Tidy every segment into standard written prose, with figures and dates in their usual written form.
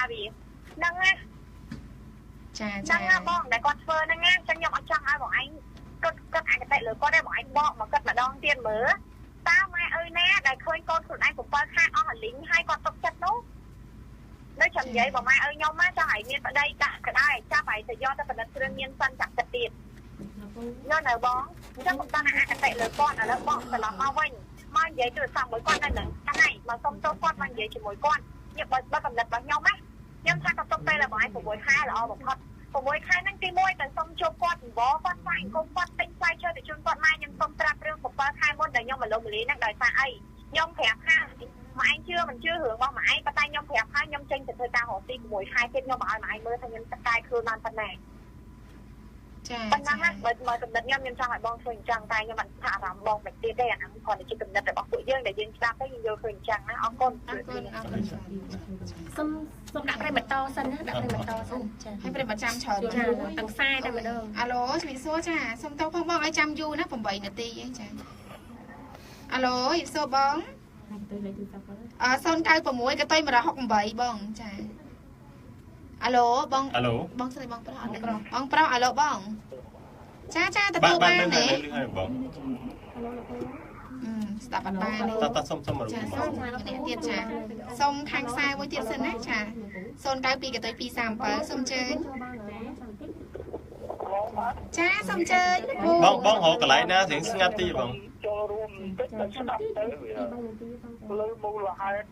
vì nâng á nâng á bong để con phơi nâng á chẳng nhầm ở trong ai bọn anh cất anh cái tay lửa con đây bọn anh bong mà cất mà đong tiền mớ tao mai ơi nè để khơi con của anh cũng coi khai ở lính hai con tóc chất nốt nói chậm vậy bọn mai ơi nhau má cho hải miên ở đây cả cái ai cha phải tự do ta phải là tự nhiên sân chặt chặt tiền do nào bóng chắc cũng ta là cái tay lửa con ở lớp bong phải làm mau vinh mang giấy từ xong mỗi con đây là cái này mà xong cho con mang giấy chỉ mỗi con nhưng ba cầm lật bằng nhau mắt nhưng thay con tông tay là bọn anh của mỗi hai là một thật của mỗi hai năng cái môi cần xong cho con bó con phải con tinh xoay chơi để chun con mai nhưng xong trap riêng của ba hai môn đời nhau mà lông lý năng đời xa ấy nhông thẹp ha mà anh mình chưa hưởng bao mà anh bắt tay nhông thẹp ha nhông tranh từ thời ta họ tin của mỗi hai thêm nhau bảo mà anh mới thành nhân tay khơi man phần này phần năng á mời cầm lật nhau nhân sang lại bong khơi trăng tay nhưng mà thả làm bong bạch tia đen còn để chỉ cầm lật để bọc bụi dương để dương ra cái nhiều khơi trăng á ông con xong đặt đây mặt to xanh á đặt đây mặt to xanhให้เป็นประจำเฉิน tầng sai đây mà đâu ฮัลโหลสวีโซ่จ้าส้มเต้าพ่อบ้องไอ้จำยูนะผม8 นาทีไอ้จ้าฮัลโหลโซ่บ้องโซน9 6ก็ต้อยมาละ6 8บ้องจ้าฮัลโหลบ้องบ้องใส่บ้องเปล่าบ้องเปล่าฮัลโหลบ้องจ้าตะตูบ้านเนี่ยสตาร์บัคบ้านเลยส้มเนี่ยเตียนจ้าส้มข้างซ้ายไว้เตียนเส้นนะจ้าโซน9 ปีกับต้อยปี3 เปิดส้มเจนจ้าส้มเจนบ้องหอกระไรนะถึงสงัดตีบ้องចូលរួមតិចតែស្ដាប់ទៅលើមូលហេតុ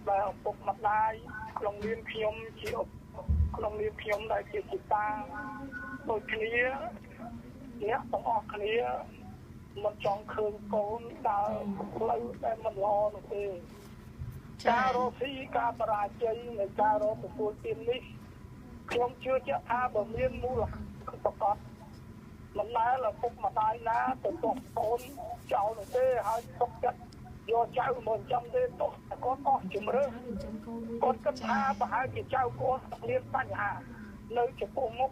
ដែលឪពុកម្ដាយក្នុងនាមខ្ញុំជាក្នុងនាមខ្ញុំដែលជាជីតាដូចគ្នាអ្នកទាំងអស់គ្នាមិនចង់ឃើញកូនដើរផ្លូវដែលមិនល្អនោះទេការរកស៊ីការបរាជ័យនៃការរកទទួលទាននេះខ្ញុំជឿជាក់ថាបើមានមូលហេតុប្រកបមិនដែលឪពុកម្ដាយណាទៅទុកកូនចោលនោះទេហើយទុកចិត្តយកចៅមកចាំទេទុកតែគាត់អស់ជំរឿគាត់គិតថាប្រហែលជាចៅគាត់មានបញ្ហានៅចំពោះមុខ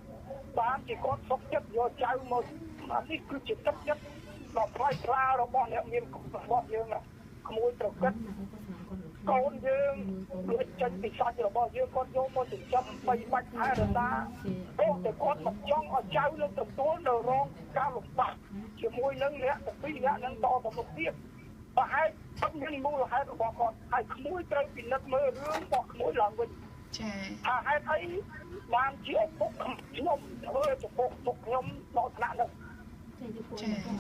បានជាគាត់ទុកចិត្តយកចៅមកអានេះគឺជាទឹកចិត្តដ៏ថ្លៃថ្លារបស់អ្នកមានរបស់យើងក្មួយប្រកបកូនយើងដូចចេញពីសាច់របស់យើងគាត់យកមកចិញ្ចឹមបីបាច់ថែរក្សាព្រោះតែគាត់មិនចង់ឲ្យចៅនឹងទទួលនៅរងការលំបាកជាមួយនឹងអ្នកទាំងពីរអ្នកនឹងតទៅមុខទៀតប្រហែលអត់មានមូលហេតុរបស់គាត់ហើយក្មួយត្រូវពិនិត្យមើលរឿងរបស់ក្មួយឡើងវិញចាថាហេតុអីបានជាឪពុកខ្ញុំធ្វើចំពោះពុកខ្ញុំដល់ថ្នាក់នោះ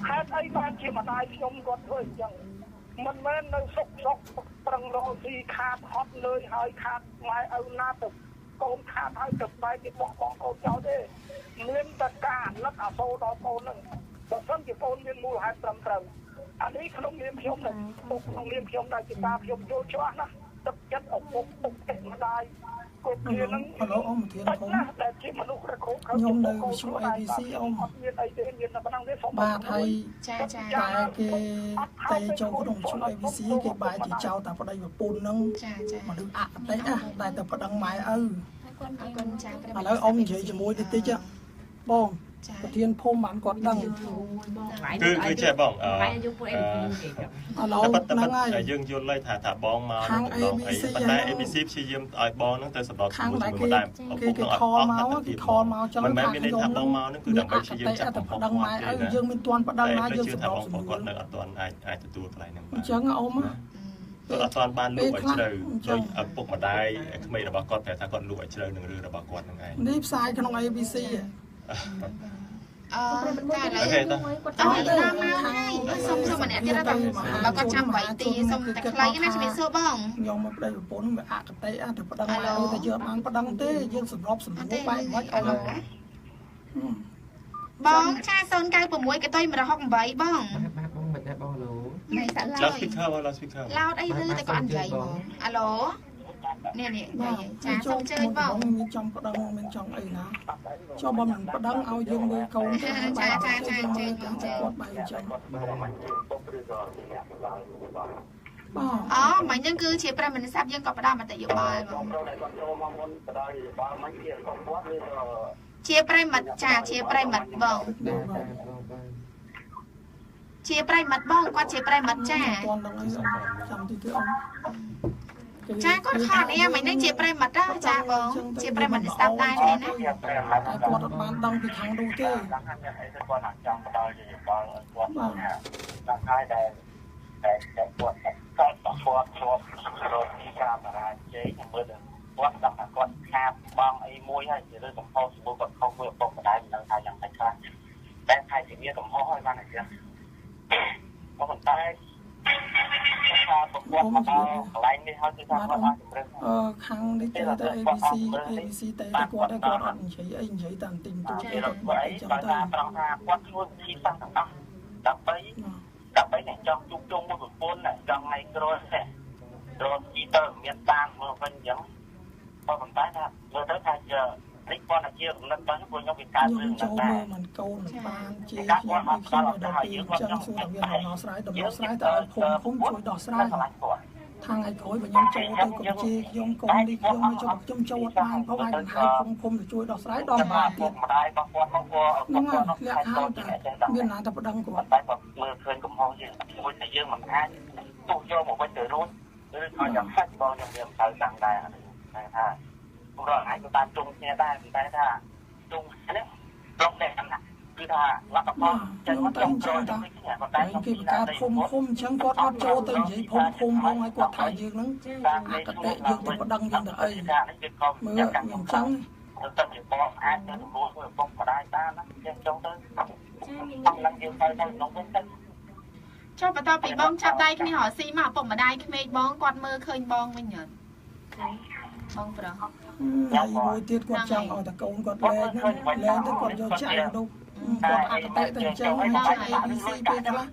ហេតុអីបានជាម្ដាយខ្ញុំគាត់ធ្វើអញ្ចឹងមិនមែននៅសុកប្រឹងរកស៊ីខាតហត់លឿនហើយខាតម៉ែឪណាទៅកូនខាតហើយទៅបែកពីបងកូនចោលទេមានតែការអាណិតអាសូរដល់កូនហ្នឹងបើសិនជាកូនមានមូលហេតុត្រឹមត្រូវអានេះក្នុងនាមខ្ញុំនឹងក្នុងនាមខ្ញុំដែលជាតាខ្ញុំយល់ច្បាស់ណាទឹកចិត្តឪពុកទុកទេម្ដាយគ្រប់គ្នានឹងហៅអ៊ំធានធំតែជាមនុស្សរកខ្ញុំនៅវិទ្យុ ABC អ៊ំអត់មានអីទេមានតែប៉ុណ្ណឹងទេសូមបាទហើយ ចាតែគេតែចូលក្នុងវិទ្យុ ABC គេបែរជាចោលតែប្តីប្រពន្ធហ្នឹងមនុស្សអកតេណាតែទៅប្តឹងម៉ែឪឥឡូវអ៊ំនិយាយជាមួយតិចបងប្រធានភូមិបានគាត់ដឹងគឺចេះបងឥឡូវហ្នឹងហើយយើងយល់លេខថាបងមកខាង ABC ប៉ុន្តែ ABC ព្យាយាមឲ្យបងហ្នឹងទៅសម្របជាមួយម្ដាយគេខលមកចឹងមិនមែនមានន័យថាបងមកហ្នឹងគឺដើម្បីព្យាយាមចាប់ប្តឹងម៉ែឪយើងមានទាន់ប្តឹងណាយើងសម្របសម្រួលគាត់នៅអត់ទាន់អាចទទួលកន្លែងហ្នឹងបានអញ្ចឹងអ៊ំគាត់អត់ទាន់បានលក់ឲ្យជ្រៅដោយឪពុកម្ដាយក្មេងរបស់គាត់តែថាគាត់លក់ឲ្យជ្រៅនឹងរឿងរបស់គាត់ហ្នឹងឯងនេះផ្សាយក្នុង ABC តែឥឡូវតាមមកហើយសុំម្នាក់ទៀតទៅបើគាត់ចាំ8ទីសុំតែខ្លីណាជំរាបសួរបងខ្ញុំមកប្តីប្រពន្ធវាអកតេទៅប្តឹងមកតែយើងបានប្តឹងទេយើងសម្របសម្រួលបែបមិនអត់បងចា096ក៏ទៅ168បងបងមិនដែរបងឡូមិនសាក់ឡើយ speaker ឡោ speaker ឡោតអីឬតែគាត់អត់និយាយហ្មងអាឡូនេះចាសុំជើញបងមានចង់ប្តឹងមានចង់អីណាចុះបើមិនប្តឹងឲ្យយើងមើលកូនចាជើញបងជើញគាត់បែរអញ្ចឹងអូមិនហ្នឹងគឺជាប្រិមនស័ព្ទយើងក៏ផ្ដល់មតិយោបល់បងជាប្រិមត្តចាជាប្រិមត្តបងជាប្រិមត្តបងគាត់ជាប្រិមត្តចាចាំទីទៀតអ ចាគាត់ខកនេះមិននឹងជាប្រិមិត្តចាបងជាប្រិមិត្តស្ដាប់ដែរទេណា គាត់អត់បានដឹងពីខាងនោះទេ គាត់អាចចង់ផ្ដល់ជាដល់គាត់ដល់ហើយដែលគាត់គាត់រត់ពីកាមេរ៉ាជ័យខ្ញុំមើលគាត់ដល់ថាគាត់ខាតបងអីមួយហើយជាលើកំហុសសម្បូរគាត់ខុសមួយពុកម្ដាយមិនដឹងថាយ៉ាងម៉េចខ្លះតែថៃជាមានកំហុសហើយបានអញ្ចឹងប៉ុន្តែថាប្រព័ន្ធមកដល់កន្លែងនេះហើយគឺថាគាត់អាចជំរឿនខាងនេះទៅ ABC ទៅគាត់អត់និយាយអីនិយាយតាមទីទូទៅគាត់អីចឹងទៅត្រង់ថាគាត់ធ្វើវិធីសាស្ត្រទាំងអស់ដើម្បីអ្នកចង់ជួបជុំមួយប្រពន្ធចង់ឲ្យក្រោយរត់ជីទៅមានតាមមកវិញអញ្ចឹងប៉ុន្តែថាមើលទៅថាជានេះគាត់តែជាកំណត់បានពួកខ្ញុំវាកើតរឿងហ្នឹងដែរមិនកូនបានជាខ្ញុំឲ្យខ្ញុំដល់ពេលអញ្ចឹងសួរតែមានដំណោះស្រាយទៅឲ្យភូមិជួយដោះស្រាយខាងឯក្រោយបើខ្ញុំចូលទៅក៏ជាខ្ញុំកូននេះខ្ញុំចូលបានផងហើយភូមិទៅជួយដោះស្រាយដល់បានទៀតម្ដាយរបស់គាត់មកគាត់លក្ខខណ្ឌមានណាតែប្តឹងគាត់តែគាត់មើលឃើញកំហុសយើងមួយតែយើងមិនអាចទុកយកមកវិញទៅរួចឬឲ្យយ៉ាងសាច់បងខ្ញុំវាមិនទៅតាមដែរតែថាព្រោះអាចទៅតាមជុំគ្នាដែរតែថាជុំនេះត្រង់តែណាគឺថាលទ្ធផលចេញមកត្រង់ត្រូវតែតែគេបង្កើតភូមិអញ្ចឹងគាត់អត់ចូលទៅនិយាយភូមិផងឲ្យគាត់ថាយើងហ្នឹងអកតេយើងទៅប្តឹងយើងទៅអីមើលអញ្ចឹងទៅជាបងអាចទៅព្រោះឪពុកម្ដាយតាណាចេះចង់ទៅតាមឡើងយើងទៅក្នុងវិញទៅចុះបន្តពីបងចាប់ដៃគ្នារកស៊ីមកឪពុកម្ដាយក្មេកបងគាត់មើលឃើញបងវិញអត់បងប្រុសហើយមួយទៀតគាត់ចង់ឲ្យតកូនគាត់លែងទៅគាត់យកចាក់ទៅគាត់អកតេទៅអញ្ចឹងមក ABC ពេលខ្លះ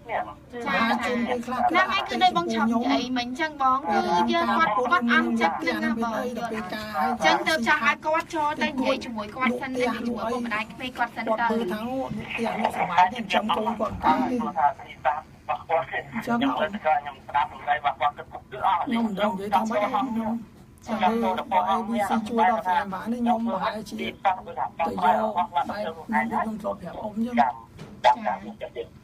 ចាជុំពេលខ្លះហ្នឹងហើយគឺដោយបងឆាប់និយាយមិញអញ្ចឹងបងគឺយើងគាត់អន់ចិត្តហ្នឹងណាបងទៅពេលការអញ្ចឹងទៅចង់ឲ្យគាត់ចូលទៅនិយាយជាមួយគាត់សិនទៅជាមួយឪពុកម្ដាយក្មេកគាត់សិនទៅគឺថាផ្ទះលោកសុបាយនេះចាំកូនគាត់តាំងនេះចាំខ្ញុំស្ដាប់សម្ដីរបស់គាត់គឺអស់ខ្ញុំមិនដឹងនិយាយថាម៉េចខ្ញុំចាំទៅដល់ ABC ជួយដល់ហ្វេបាននេះខ្ញុំប្រហែលជាទៅយកបែបខ្ញុំធ្លាប់ប្រាប់អ៊ំចឹង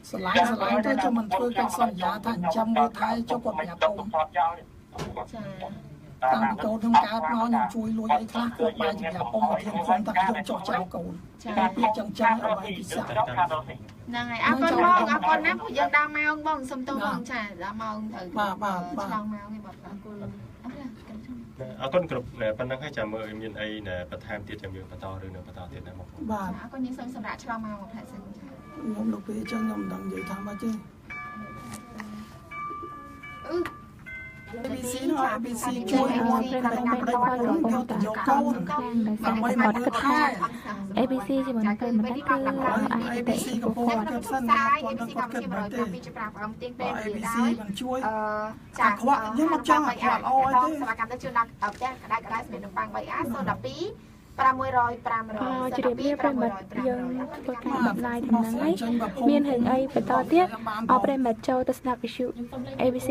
ស្រឡាញ់ទៅចាំមិនធ្វើកិច្ចសន្យាថាចាំមើលថែចុះគាត់ប្រាប់អ៊ំតាំងពីកូនខ្ញុំកើតមកខ្ញុំជួយលួចអីខ្លះគាត់បែរជាប្រាប់អ៊ំមកធៀងខំតាខ្ញុំចោះចោលកូនចាពីចឹងឲ្យបែរពិសាហ្នឹងហើយអរគុណបងអរគុណណាពួកយើងដល់ម៉ោងបងសុំទោសបងចាដល់ម៉ោងទៅបាទឆ្លងម៉ោងនេះបងអរគុណអរគុណគ្រប់ប៉ុណ្ណឹងហើយចាំមើលមានអីបន្ថែមទៀតចាំយើងបន្តរឿងនឹងបន្តទៀតណាបងបាទអរគុណយើងសូមសម្រាប់ឆ្លងម៉ោងមកផ្លែសិនខ្ញុំដល់ពេលអញ្ចឹងខ្ញុំមិនដឹងនិយាយថាម៉េចទេ ABC នោះ ABC ជួយឲ្យក្រុមប្រឹក្សាយកទៅយកកូនដើម្បីមកគិតថា ABC ជាមួយនឹងពេលមិនគឺ ABC កំពុងគាត់សិនគាត់គាត់គិតមិនទេ ABC មិនជួយចាខ្វក់យើងមកចង់ខ្វក់ល្អអីទេសម្រាប់កម្មទៅជួយដាក់ផ្ទះក្តៅសម្រាប់នំប៉័ង 3A 012 500 500 ជម្រាបលាប្រិមិត្តយើងធ្វើការ online ទាំងហ្នឹងហើយមានរឿងអីបន្តទៀតអរប្រិមិត្តចូលទៅស្ដាប់ issue ABC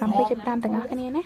107.5ទាំងអស់គ្នាណា